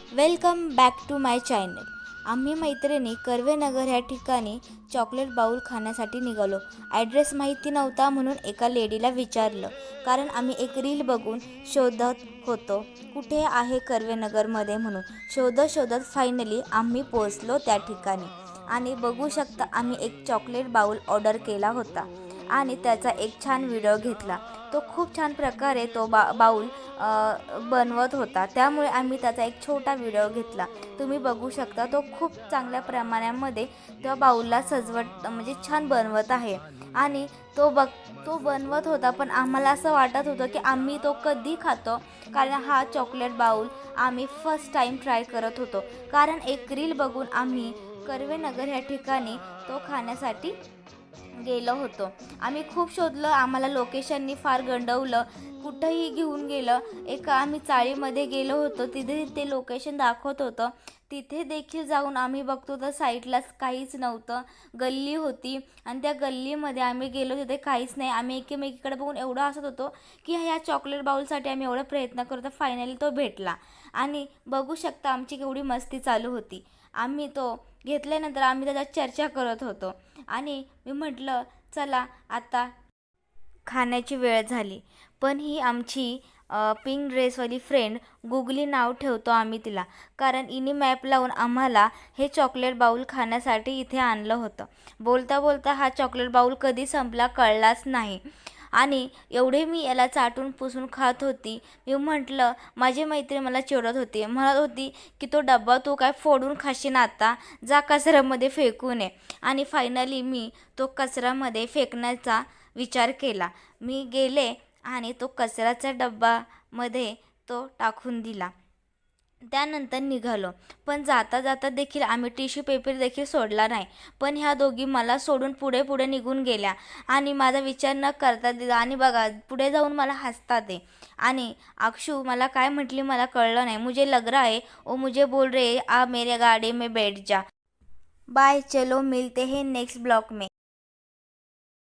Welcome back to my channel. आम्ही मैत्रिणी कर्वेनगर ह्या ठिकाणी चॉकलेट बाउल खाण्यासाठी निघालो। ॲड्रेस माहिती नव्हता म्हणून एका लेडीला विचारलं, कारण आम्ही एक रील बघून शोधत होतो कुठे आहे कर्वेनगरमध्ये म्हणून। शोधत फायनली आम्ही पोहोचलो त्या ठिकाणी। आणि बघू शकता आम्ही एक चॉकलेट बाउल ऑर्डर केला होता आणि त्याचा एक छान व्हिडिओ घेतला। तो खूप छान प्रकारे तो बाउल बनवत होता, त्यामुळे आम्ही त्याचा एक छोटा व्हिडिओ घेतला। तुम्ही बघू शकता तो खूप चांगल्या प्रमाणामध्ये त्या बाउलला सजवत म्हणजे छान बनवत आहे। आणि तो बनवत होता, पण आम्हाला असं वाटत होतं की आम्ही तो कधी खातो, कारण हा चॉकलेट बाउल आम्ही फर्स्ट टाईम ट्राय करत होतो। कारण एक रील बघून आम्ही कर्वेनगर ह्या ठिकाणी तो खाण्यासाठी गेलो होतो। आम्ही खूप शोधलं, आम्हाला लोकेशननी फार गंडवलं, कुठंही घेऊन गेलं। आम्ही चाळीमध्ये गेलो होतो, तिथे ते लोकेशन दाखवत होतं, तिथे देखील जाऊन आम्ही बघतो तर साईडलाच काहीच नव्हतं, गल्ली होती आणि त्या गल्लीमध्ये आम्ही गेलो तिथे काहीच नाही। आम्ही एकमेकीकडे बघून एवढं हसत होतो की ह्या चॉकलेट बाउलसाठी आम्ही एवढा प्रयत्न करतो, फायनली तो भेटला। आणि बघू शकता आमची केवढी मस्ती चालू होती। आम्ही तो घेतल्यानंतर आम्ही त्याच्यात चर्चा करत होतो आणि मी म्हटलं चला आता खाण्याची वेळ झाली। पण ही आमची पिंक ड्रेसवाली फ्रेंड गुगली नाव ठेवतो आम्ही तिला, कारण इनी मॅप लावून आम्हाला हे चॉकलेट बाउल खाण्यासाठी इथे आणलं होतं। बोलता बोलता हा चॉकलेट बाउल कधी संपला कळलाच नाही आणि एवढे मी याला चाटून पुसून खात होती। मी म्हटलं, माझी मैत्रीण मला चिडत होती, म्हणत होती की तो डब्बा तू काय फोडून खाशील, आता जा कचऱ्यामध्ये फेकून ये। आणि फायनली मी तो कचऱ्यामध्ये फेकण्याचा विचार केला। मी गेले आणि तो कचऱ्याच्या डब्यामध्ये तो टाकून दिला, त्यानंतर निघालो। पण जाता जाता देखील आम्ही टिश्यू पेपर देखील सोडला नाही, पण ह्या दोघी मला सोडून पुढे निघून गेल्या आणि माझा विचार न करता दिला। आणि बघा पुढे जाऊन मला हसतात ते। आणि अक्षू मला काय म्हटली मला कळलं नाही, मुझे लग रहा है ओ मुझे बोल रहे आ मेरे गाड़ी में बैठ जा। बाय, चलो मिलते हैं नेक्स्ट ब्लॉग में।